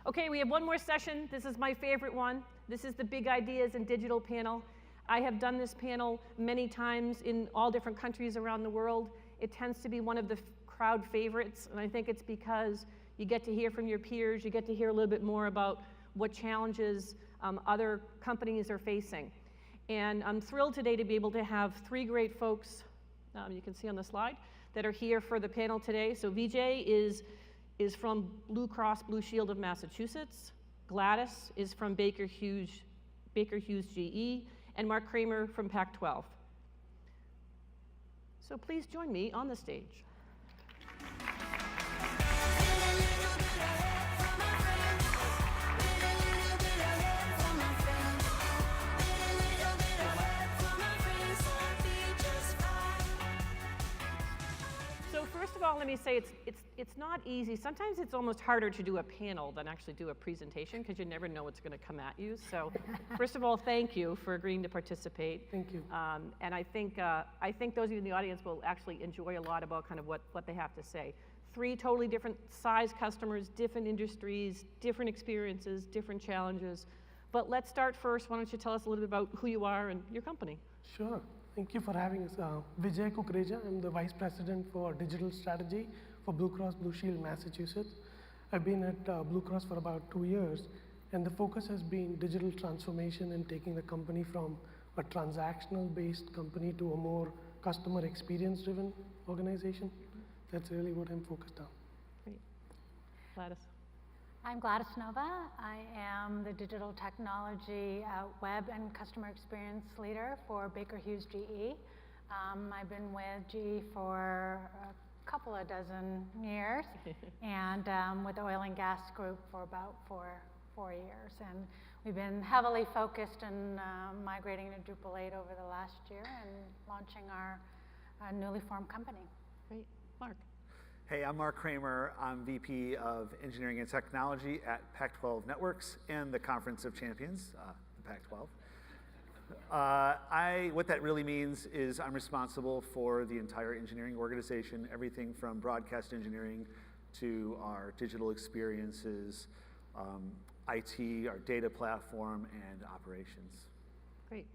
Okay, we have one more session. This is my favorite one. This is the Big Ideas in Digital panel. I have done this panel many times in all different countries around the world. It tends to be one of the crowd favorites, and I think it's because you get to hear from your peers, you get to hear a little bit more about what challenges other companies are facing. And I'm thrilled today to be able to have three great folks, you can see on the slide, that are here for the panel today. So Vijay is from Blue Cross Blue Shield of Massachusetts. Gladys is from Baker Hughes GE, and Mark Kramer from Pac-12. So please join me on the stage. First of all, let me say it's not easy. Sometimes it's almost harder to do a panel than actually do a presentation because you never know what's going to come at you. So first of all, thank you for agreeing to participate. Thank you. And I think those of you in the audience will actually enjoy a lot about kind of what they have to say. Three totally different size customers, different industries, different experiences, different challenges. But let's start first. Why don't you tell us a little bit about who you are and your company? Sure. Thank you for having us. Vijay Kukreja, I'm the Vice President for Digital Strategy for Blue Cross Blue Shield Massachusetts. I've been at Blue Cross for about 2 years, and the focus has been digital transformation and taking the company from a transactional-based company to a more customer experience-driven organization. That's really what I'm focused on. Great. Gladys. I'm Gladys Nova. I am the digital technology web and customer experience leader for Baker Hughes GE. I've been with GE for a couple of dozen years and with the oil and gas group for about four years. And we've been heavily focused on migrating to Drupal 8 over the last year and launching our newly formed company. Great. Mark. Hey, I'm Mark Kramer. I'm VP of Engineering and Technology at Pac-12 Networks and the Conference of Champions, the Pac-12. What that really means is I'm responsible for the entire engineering organization, everything from broadcast engineering to our digital experiences, IT, our data platform, and operations. Great.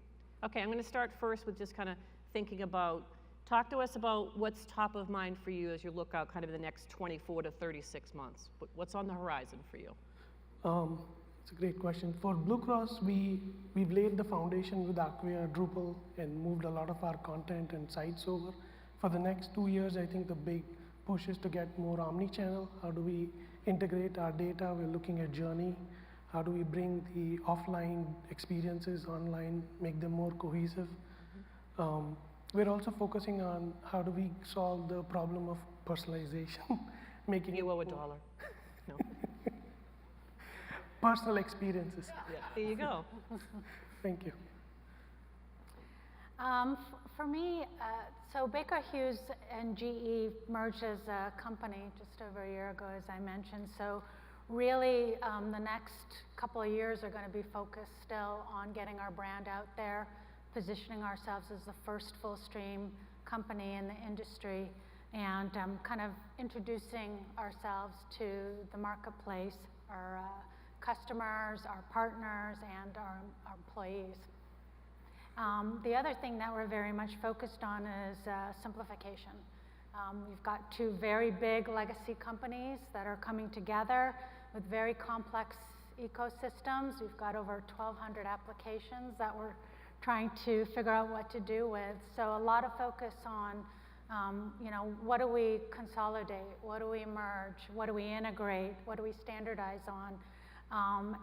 Okay, I'm going to start first with just kind of thinking about, talk to us about what's top of mind for you as you look out kind of the next 24 to 36 months. What's on the horizon for you? It's a great question. For Blue Cross, we've laid the foundation with Acquia, Drupal, and moved a lot of our content and sites over. For the next 2 years, I think the big push is to get more omni-channel. How do we integrate our data? We're looking at journey. How do we bring the offline experiences online, make them more cohesive? We're also focusing on how do we solve the problem of personalization, making You it owe $1. more No. personal experiences. Yeah, there you go. Thank you. For me, so Baker Hughes and GE merged as a company just over a year ago, as I mentioned. So really, the next couple of years are going to be focused still on getting our brand out there, positioning ourselves as the first full stream company in the industry, and kind of introducing ourselves to the marketplace, our customers, our partners, and our employees. The other thing that we're very much focused on is simplification. We've got two very big legacy companies that are coming together with very complex ecosystems. We've got over 1,200 applications that we're trying to figure out what to do with. So a lot of focus on, what do we consolidate? What do we merge? What do we integrate? What do we standardize on?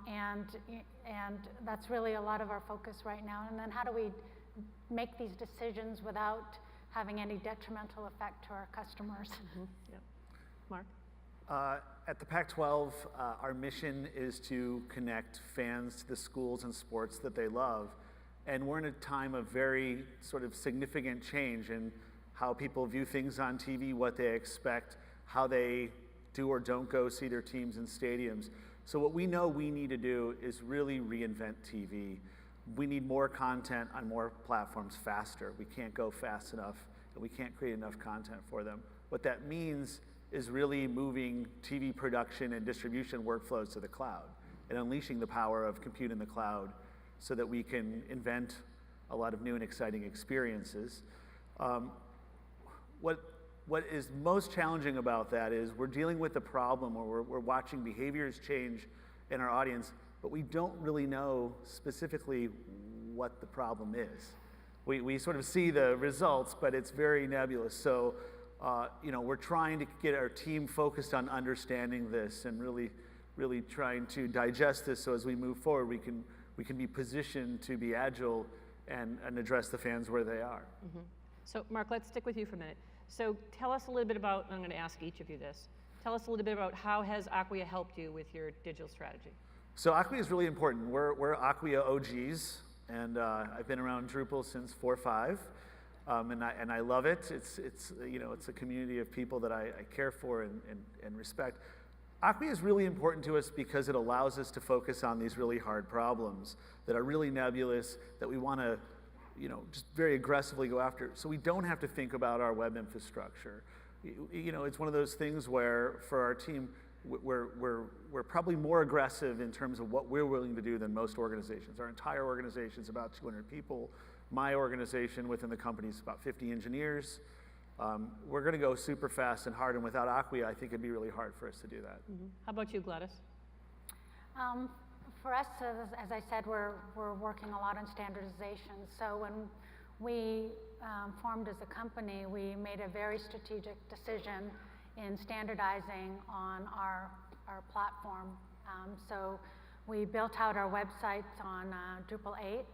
And that's really a lot of our focus right now. And then how do we make these decisions without having any detrimental effect to our customers? Mm-hmm. Yep. Mark? At the Pac-12, our mission is to connect fans to the schools and sports that they love. And we're in a time of very sort of significant change in how people view things on TV, what they expect, how they do or don't go see their teams in stadiums. So what we know we need to do is really reinvent TV. We need more content on more platforms faster. We can't go fast enough, and we can't create enough content for them. What that means is really moving TV production and distribution workflows to the cloud and unleashing the power of compute in the cloud so that we can invent a lot of new and exciting experiences. What is most challenging about that is we're dealing with a problem where we're watching behaviors change in our audience, but we don't really know specifically what the problem is. We sort of see the results, but it's very nebulous. So, we're trying to get our team focused on understanding this and really trying to digest this so as we move forward, we can be positioned to be agile and address the fans where they are. Mm-hmm. So Mark, let's stick with you for a minute. So tell us a little bit about, I'm going to ask each of you this, tell us a little bit about how has Acquia helped you with your digital strategy? So Acquia is really important. We're Acquia OGs, and I've been around Drupal since 4.5, and I love it. It's a community of people that I care for and respect. Acquia is really important to us because it allows us to focus on these really hard problems that are really nebulous, that we want to just very aggressively go after. So we don't have to think about our web infrastructure. It's one of those things where for our team, we're probably more aggressive in terms of what we're willing to do than most organizations. Our entire organization is about 200 people. My organization within the company is about 50 engineers. We're going to go super fast and hard, and without Acquia, I think it'd be really hard for us to do that. Mm-hmm. How about you, Gladys? For us, as I said, we're working a lot on standardization. So when we formed as a company, we made a very strategic decision in standardizing on our platform. So we built out our websites on Drupal 8,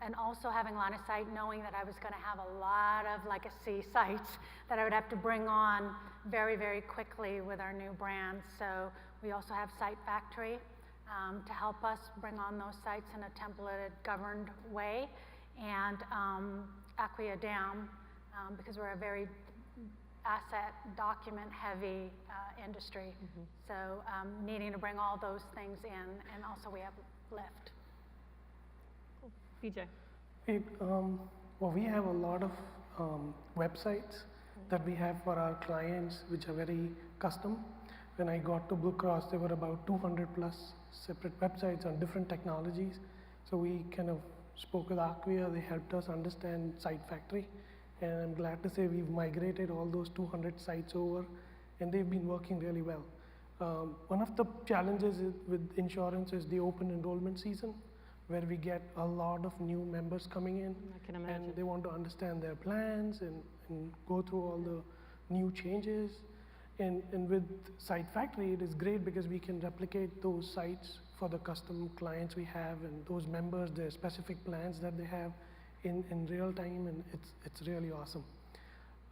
and also having line of sight, knowing that I was going to have a lot of legacy sites that I would have to bring on very, very quickly with our new brand. So we also have Site Factory to help us bring on those sites in a templated, governed way, and Acquia Down, because we're a very asset document heavy industry. Mm-hmm. So needing to bring all those things in, and also we have Lyft. Cool. BJ. We have a lot of websites that we have for our clients, which are very custom. When I got to Blue Cross, there were about 200 plus separate websites on different technologies. So we kind of spoke with Acquia. They helped us understand Site Factory. And I'm glad to say we've migrated all those 200 sites over, and they've been working really well. One of the challenges with insurance is the open enrollment season, where we get a lot of new members coming in. I can imagine. And they want to understand their plans and go through all the new changes. And with Site Factory, it is great because we can replicate those sites for the custom clients we have and those members, their specific plans that they have in real time, and it's really awesome.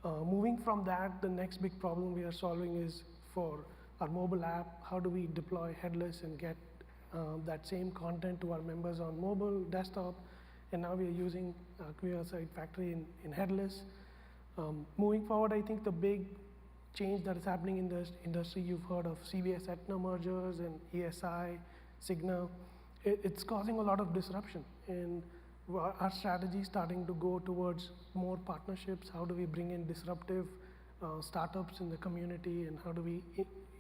Moving from that, the next big problem we are solving is for our mobile app. How do we deploy headless and get that same content to our members on mobile, desktop, and now we are using Acquia Site Factory in headless. Moving forward, I think the big change that is happening in the industry, you've heard of CVS Aetna mergers and ESI, Cigna. It's causing a lot of disruption, and our strategy is starting to go towards more partnerships. How do we bring in disruptive startups in the community, and how do we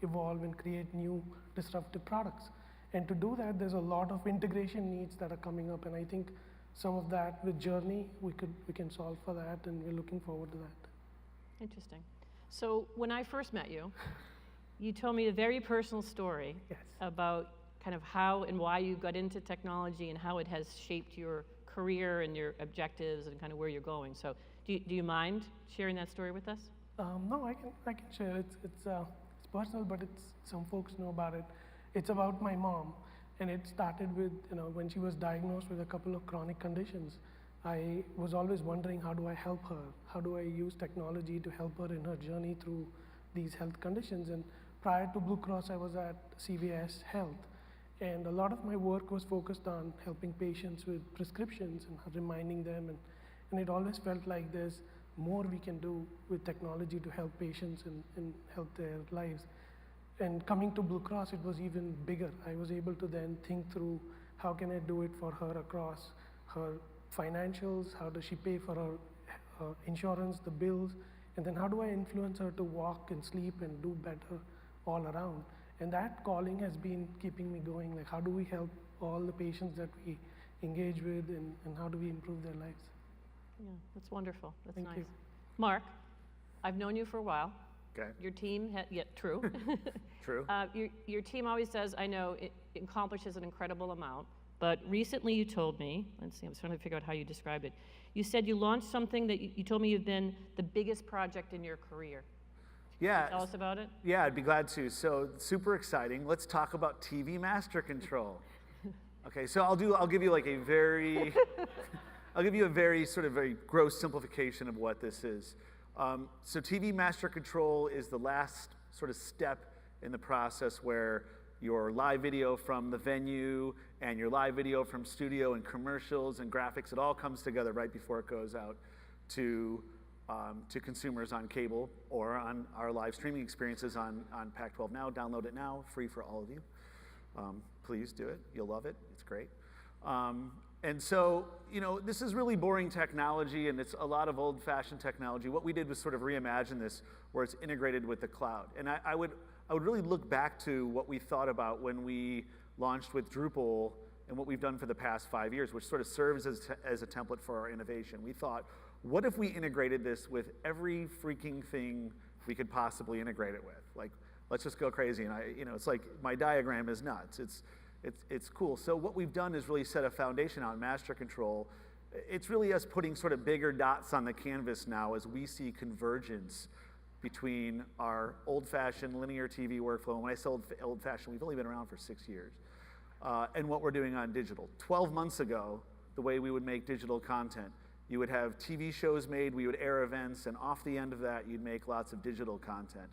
evolve and create new disruptive products? And to do that, there's a lot of integration needs that are coming up, and I think some of that with Journey, we can solve for that, and we're looking forward to that. Interesting. So when I first met you, you told me a very personal story. Yes. About kind of how and why you got into technology and how it has shaped your career and your objectives and kind of where you're going. So do you mind sharing that story with us? No, I can share. It's personal, but some folks know about it. It's about my mom, and it started with when she was diagnosed with a couple of chronic conditions. I was always wondering, how do I help her? How do I use technology to help her in her journey through these health conditions? And prior to Blue Cross, I was at CVS Health, and a lot of my work was focused on helping patients with prescriptions and reminding them, and it always felt like there's more we can do with technology to help patients and help their lives. And coming to Blue Cross, it was even bigger. I was able to then think through, how can I do it for her across her financials, how does she pay for her insurance, the bills, And then how do I influence her to walk and sleep and do better all around? And that calling has been keeping me going. Like, how do we help all the patients that we engage with, and how do we improve their lives? Yeah, that's wonderful. That's Thank nice. you. Mark, I've known you for a while. Okay. Your team, true. True. Your team always does, I know, it accomplishes an incredible amount. But recently you told me, let's see, I'm trying to figure out how you described it. You said you launched something that you told me you've been the biggest project in your career. Yeah. Tell us about it. Yeah, I'd be glad to. So super exciting. Let's talk about TV master control. Okay, so I'll give you like a very, I'll give you a very sort of very gross simplification of what this is. So TV master control is the last sort of step in the process where your live video from the venue and your live video from studio and commercials and graphics, it all comes together right before it goes out to consumers on cable or on our live streaming experiences on Pac-12 Now. Download it now, free for all of you. Please do it. You'll love it. It's great. And so, you know, this is really boring technology, and it's a lot of old-fashioned technology. What we did was sort of reimagine this where it's integrated with the cloud. And I would really look back to what we thought about when we launched with Drupal and what we've done for the past 5 years, which sort of serves as a template for our innovation. We thought, what if we integrated this with every freaking thing we could possibly integrate it with? Like, let's just go crazy. And it's like my diagram is nuts. It's cool. So what we've done is really set a foundation on master control. It's really us putting sort of bigger dots on the canvas now as we see convergence between our old-fashioned linear TV workflow. And when I say old-fashioned, we've only been around for 6 years. And what we're doing on digital. 12 months ago, the way we would make digital content, you would have TV shows made, we would air events, and off the end of that, you'd make lots of digital content.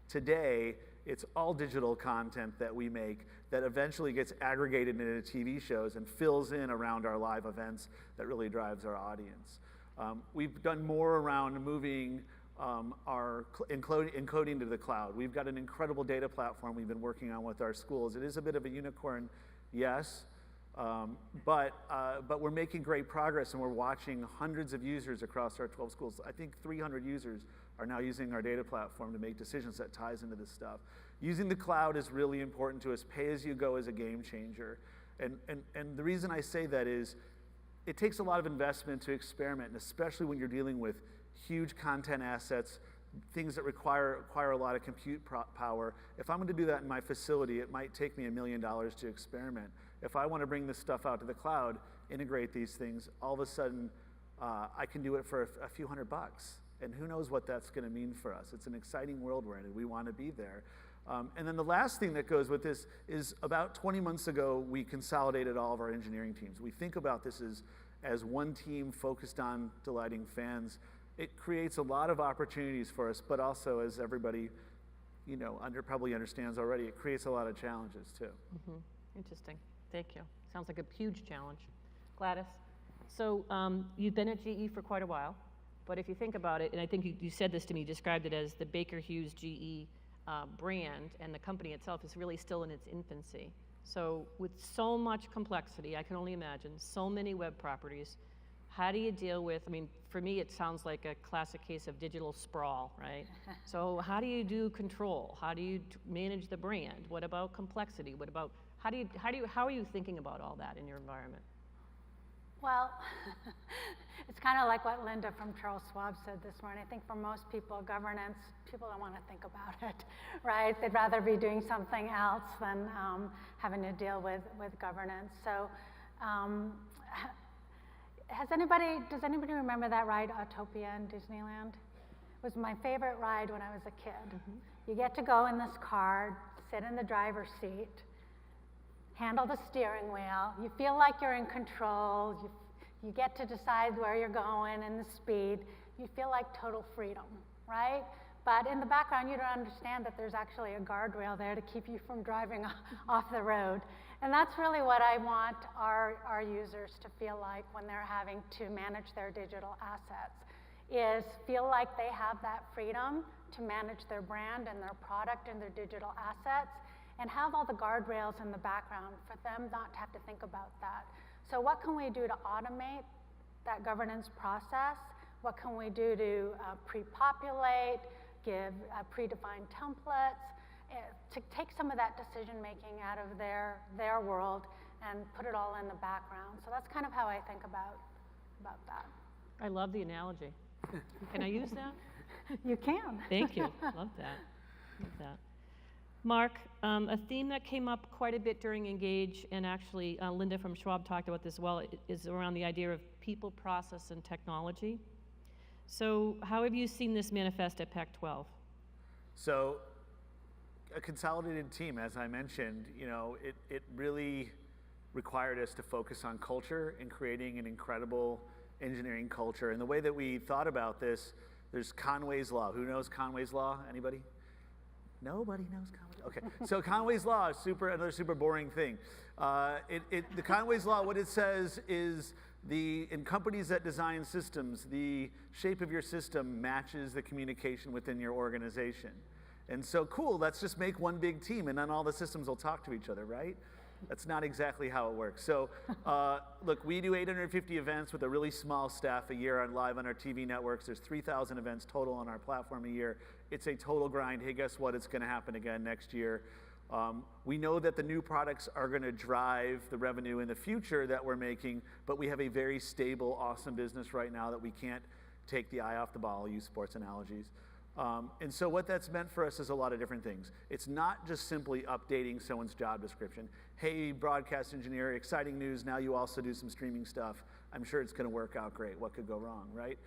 Today, it's all digital content that we make that eventually gets aggregated into TV shows and fills in around our live events that really drives our audience. We've done more around moving our encoding to the cloud. We've got an incredible data platform we've been working on with our schools. It is a bit of a unicorn, yes, but we're making great progress, and we're watching hundreds of users across our 12 schools. I think 300 users are now using our data platform to make decisions that ties into this stuff. Using the cloud is really important to us. Pay-as-you-go is a game changer. And the reason I say that is it takes a lot of investment to experiment, and especially when you're dealing with huge content assets, things that require a lot of compute power. If I'm going to do that in my facility, it might take me $1 million to experiment. If I want to bring this stuff out to the cloud, integrate these things, all of a sudden I can do it for a few $100. And who knows what that's going to mean for us. It's an exciting world we're in, and we want to be there. And then the last thing that goes with this is about 20 months ago, we consolidated all of our engineering teams. We think about this as one team focused on delighting fans. It creates a lot of opportunities for us, but also, as everybody probably understands already, it creates a lot of challenges too. Mm-hmm. Interesting. Thank you. Sounds like a huge challenge. Gladys, so you've been at GE for quite a while, but if you think about it, and I think you said this to me, you described it as the Baker Hughes GE brand, and the company itself is really still in its infancy. So with so much complexity, I can only imagine, so many web properties, how do you deal with, I mean, for me, it sounds like a classic case of digital sprawl, right? So how do you do control? How do you manage the brand? What about complexity? What about, how are you thinking about all that in your environment? Well, it's kind of like what Linda from Charles Schwab said this morning. I think for most people, governance, people don't want to think about it, right? They'd rather be doing something else than having to deal with governance. So does anybody remember that ride, Autopia in Disneyland? It was my favorite ride when I was a kid. Mm-hmm. You get to go in this car, sit in the driver's seat, handle the steering wheel. You feel like you're in control. You get to decide where you're going and the speed. You feel like total freedom, right? But in the background, you don't understand that there's actually a guardrail there to keep you from driving off the road. And that's really what I want our users to feel like when they're having to manage their digital assets, is feel like they have that freedom to manage their brand and their product and their digital assets, and have all the guardrails in the background for them not to have to think about that. So what can we do to automate that governance process What can we do to pre-populate, give predefined templates, to take some of that decision-making out of their world and put it all in the background. So that's kind of how I think about that. I love the analogy. Can I use that? You can. Thank you. Love that. Love that. Mark, a theme that came up quite a bit during Engage, and actually Linda from Schwab talked about this as well, is around the idea of people, process, and technology. So how have you seen this manifest at Pac-12? So a consolidated team, as I mentioned, it really required us to focus on culture and creating an incredible engineering culture. And the way that we thought about this, there's Conway's Law. Who knows Conway's Law? Anybody? Nobody knows Conway's Law. Okay, so Conway's Law is another super boring thing. The Conway's Law, what it says is in companies that design systems, the shape of your system matches the communication within your organization. And so cool, let's just make one big team and then all the systems will talk to each other, right? That's not exactly how it works. So look, we do 850 events with a really small staff a year live on our TV networks. There's 3,000 events total on our platform a year. It's a total grind. Hey, guess what? It's going to happen again next year. We know that the new products are going to drive the revenue in the future that we're making, but we have a very stable, awesome business right now that we can't take the eye off the ball, use sports analogies. And so what that's meant for us is a lot of different things. It's not just simply updating someone's job description. Hey, broadcast engineer, exciting news, now you also do some streaming stuff. I'm sure it's going to work out great. What could go wrong, right?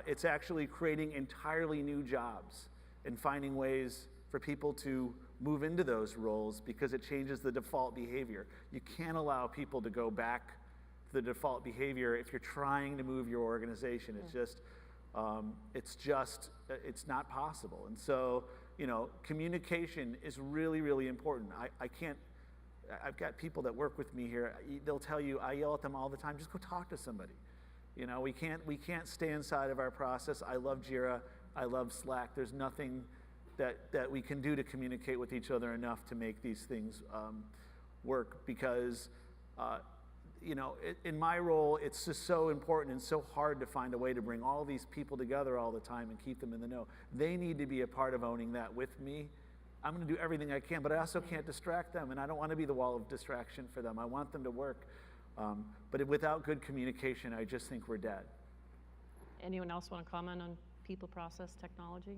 It's actually creating entirely new jobs and finding ways for people to move into those roles because it changes the default behavior. You can't allow people to go back to the default behavior if you're trying to move your organization. It's not possible. And so, communication is really, really important. I've got people that work with me here. They'll tell you, I yell at them all the time, just go talk to somebody. We can't stay inside of our process. I love Jira. I love Slack. There's nothing that we can do to communicate with each other enough to make these things work because, in my role, it's just so important and so hard to find a way to bring all these people together all the time and keep them in the know. They need to be a part of owning that with me. I'm going to do everything I can, but I also can't distract them, and I don't want to be the wall of distraction for them. I want them to work. But without good communication, I just think we're dead. Anyone else want to comment on people, process, technology?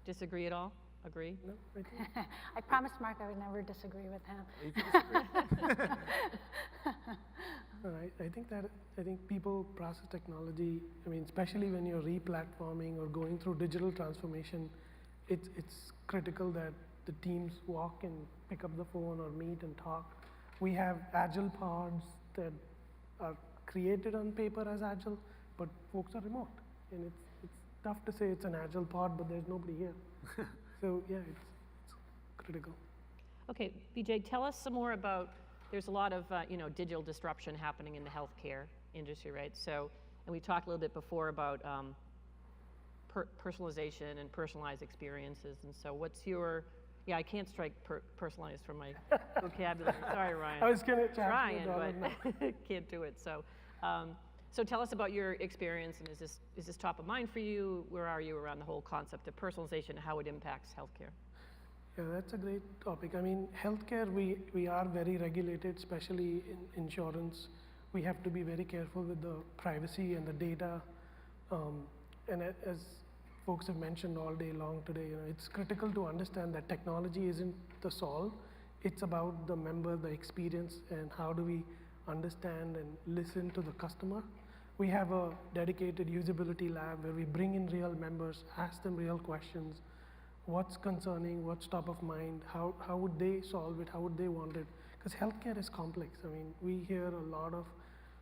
Disagree at all? Agree? No, I think I promised Mark I would never disagree with him. You can disagree. I think people, process, technology, especially when you're re-platforming or going through digital transformation, it's critical that the teams walk and pick up the phone or meet and talk. We have agile pods that are created on paper as agile, but folks are remote. And it's tough to say it's an agile pod, but there's nobody here. So yeah, it's critical. Okay, Vijay, tell us some more about, there's a lot of digital disruption happening in the healthcare industry, right? So, and we talked a little bit before about personalization and personalized experiences. And so what's your, I can't strike personalized from my vocabulary. Sorry, Ryan. I was going to try, but can't do it. So, so tell us about your experience, and is this top of mind for you? Where are you around the whole concept of personalization and how it impacts healthcare? Yeah, that's a great topic. Healthcare, we are very regulated, especially in insurance. We have to be very careful with the privacy and the data. And as folks have mentioned all day long today, it's critical to understand that technology isn't the solve. It's about the member, the experience, and how do we understand and listen to the customer. We have a dedicated usability lab where we bring in real members, ask them real questions. What's concerning, what's top of mind, how would they solve it, how would they want it? Because healthcare is complex. We hear a lot of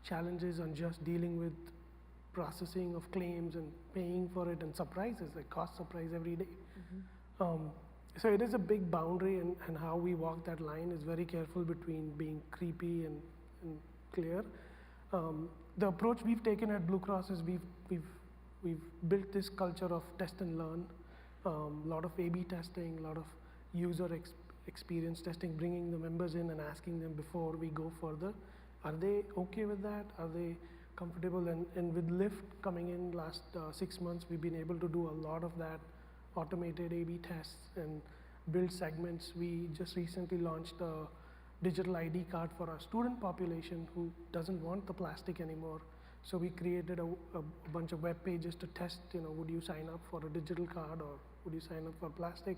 challenges on just dealing with processing of claims and paying for it and surprises, like cost surprise every day. Mm-hmm. So it is a big boundary, and how we walk that line is very careful between being creepy and clear. The approach we've taken at Blue Cross is we've built this culture of test and learn, a lot of A/B testing, a lot of user experience testing, bringing the members in and asking them before we go further, are they okay with that? Are they comfortable. And with Lyft coming in last 6 months, we've been able to do a lot of that automated A/B tests and build segments. We just recently launched a digital ID card for our student population who doesn't want the plastic anymore. So we created a bunch of web pages to test, would you sign up for a digital card or would you sign up for plastic?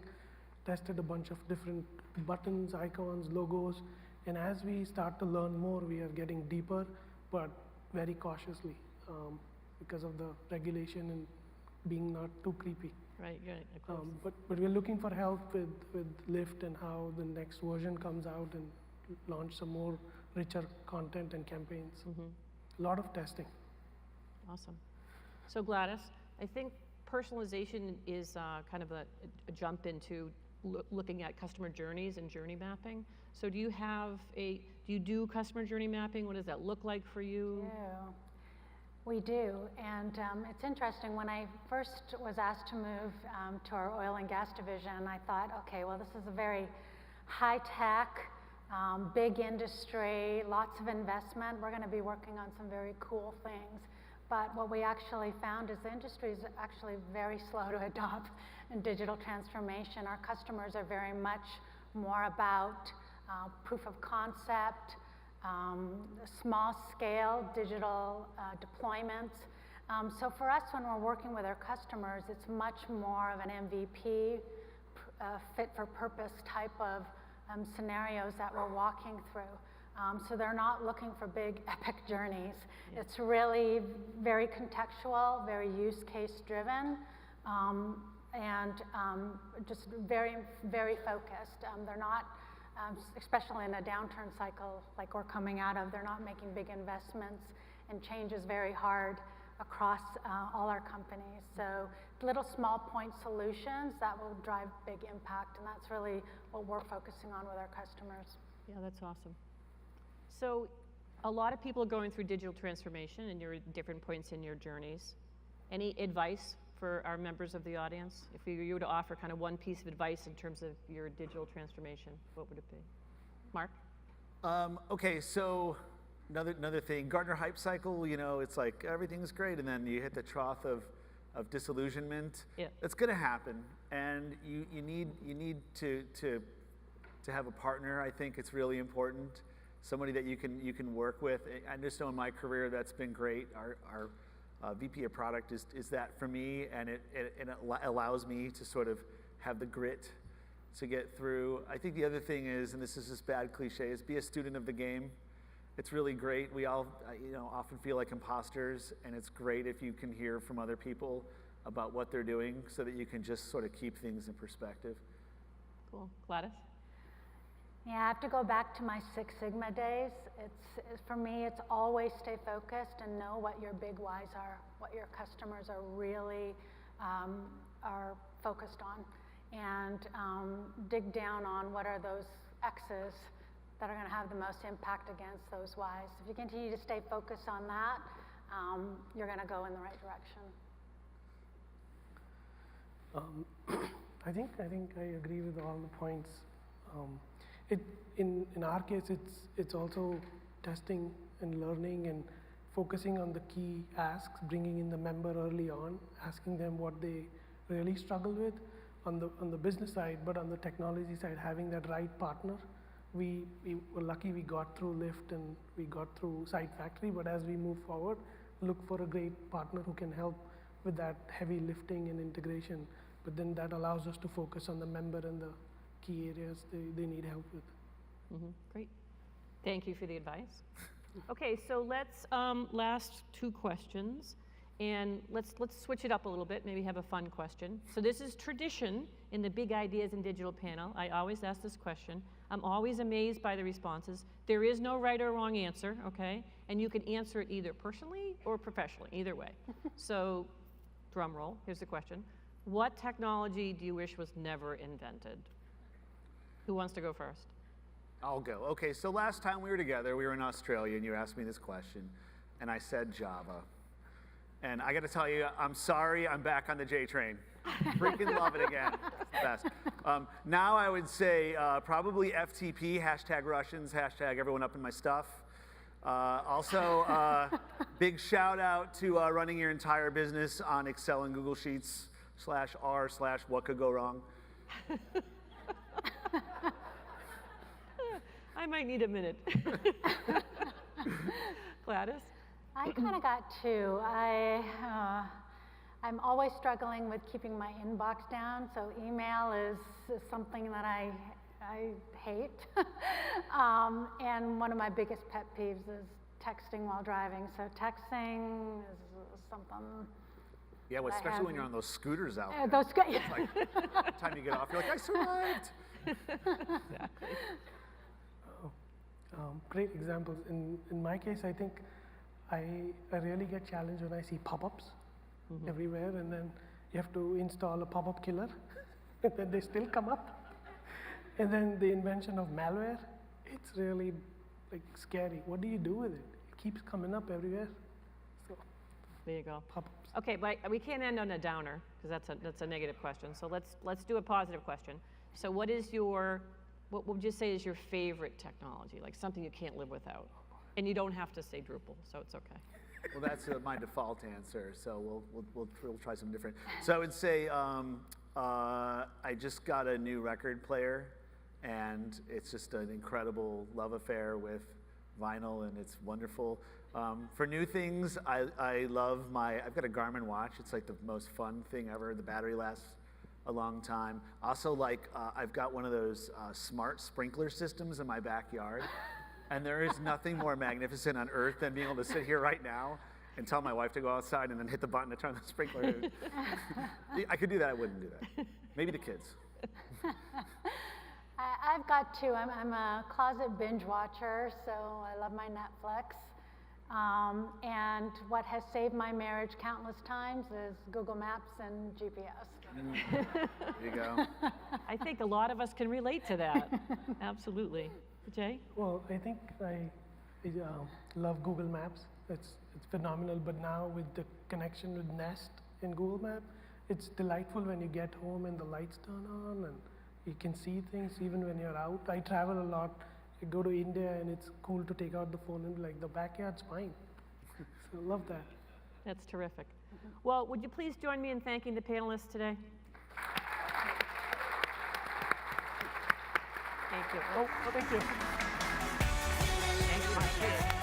Tested a bunch of different buttons, icons, logos. And as we start to learn more, we are getting deeper, but very cautiously because of the regulation and being not too creepy. Right, right, of course. But we're looking for help with Lyft and how the next version comes out and launch some more richer content and campaigns. A lot of testing. Awesome. So Gladys, I think personalization is kind of a jump into looking at customer journeys and journey mapping. So do you do customer journey mapping? What does that look like for you? We do, and it's interesting, when I first was asked to move to our oil and gas division, I thought, okay, well, this is a very high-tech, big industry, lots of investment. We're going to be working on some very cool things. But what we actually found is the industry is actually very slow to adopt in digital transformation. Our customers are very much more about proof of concept, small-scale digital deployments. So for us, when we're working with our customers, it's much more of an MVP, fit-for-purpose type of scenarios that we're walking through. So they're not looking for big epic journeys. Yeah. It's really very contextual, very use case driven, and just very, very focused. They're not, especially in a downturn cycle like we're coming out of, they're not making big investments, and change is very hard across all our companies. So little small point solutions that will drive big impact, and that's really what we're focusing on with our customers. Yeah, that's awesome. So a lot of people are going through digital transformation, and you're at different points in your journeys. Any advice for our members of the audience? If you were to offer kind of one piece of advice in terms of your digital transformation, what would it be? Mark? Okay, so another thing, Gartner hype cycle, it's like everything's great, and then you hit the trough of disillusionment. Yeah. It's going to happen, and you need to have a partner. I think it's really important. Somebody that you can work with. I just know in my career that's been great. Our VP of product is that for me, and it allows me to sort of have the grit to get through. I think the other thing is, and this is this bad cliche, is be a student of the game. It's really great. We all often feel like imposters, and it's great if you can hear from other people about what they're doing so that you can just sort of keep things in perspective. Cool. Gladys? Yeah, I have to go back to my Six Sigma days. For me, it's always stay focused and know what your big whys are, what your customers are really are focused on, and dig down on what are those X's that are going to have the most impact against those whys. If you continue to stay focused on that, you're going to go in the right direction. I think I agree with all the points. In our case, it's also testing and learning and focusing on the key asks, bringing in the member early on, asking them what they really struggle with on the business side, but on the technology side, having that right partner. We were lucky we got through Lyft and we got through Site Factory, but as we move forward, look for a great partner who can help with that heavy lifting and integration, but then that allows us to focus on the member and the key areas they need help with. Great. Thank you for the advice. Okay, so let's last two questions, and let's switch it up a little bit, maybe have a fun question. So this is tradition in the Big Ideas in Digital panel. I always ask this question. I'm always amazed by the responses. There is no right or wrong answer, okay? And you can answer it either personally or professionally, either way. So, drum roll, here's the question. What technology do you wish was never invented? Who wants to go first? I'll go. Okay, so last time we were together, we were in Australia, and you asked me this question, and I said Java. And I got to tell you, I'm sorry, I'm back on the J train. Freaking love it again. It's the best. Now I would say probably FTP, hashtag Russians, hashtag everyone up in my stuff. Also, big shout out to running your entire business on Excel and Google Sheets /R/what could go wrong. I might need a minute. Gladys? I kind of got two. I'm always struggling with keeping my inbox down, so email is something that I hate. And one of my biggest pet peeves is texting while driving. So texting is something. Yeah, well, I especially have- when you're on those scooters out there. Those guys. Like, by the time you get off, you're like, I survived. Great examples. In my case, I think I really get challenged when I see pop-ups everywhere, and then you have to install a pop-up killer, and then they still come up. And then the invention of malware, it's really like scary. What do you do with it? It keeps coming up everywhere. So There you go. pop-ups. Okay, but we can't end on a downer, because that's a negative question. So let's do a positive question. So what would you say is your favorite technology, like something you can't live without? And you don't have to say Drupal, so it's okay. Well, that's my default answer, so we'll try something different. So I would say I just got a new record player, and it's just an incredible love affair with vinyl, and it's wonderful. For new things, I love I've got a Garmin watch. It's like the most fun thing ever. The battery lasts a long time. Also, like, I've got one of those smart sprinkler systems in my backyard. And there is nothing more magnificent on earth than being able to sit here right now and tell my wife to go outside and then hit the button to turn the sprinkler. I could do that, I wouldn't do that. Maybe the kids. I've got two. I'm a closet binge watcher, so I love my Netflix. And what has saved my marriage countless times is Google Maps and GPS. There you go. I think a lot of us can relate to that. Absolutely. Jay? Well, I think I love Google Maps. It's phenomenal, but now with the connection with Nest in Google Map, it's delightful when you get home and the lights turn on and you can see things even when you're out. I travel a lot. I go to India and it's cool to take out the phone and be like, the backyard's fine. So I love that. That's terrific. Well, would you please join me in thanking the panelists today? Thank you. Oh, thank you. Thank you.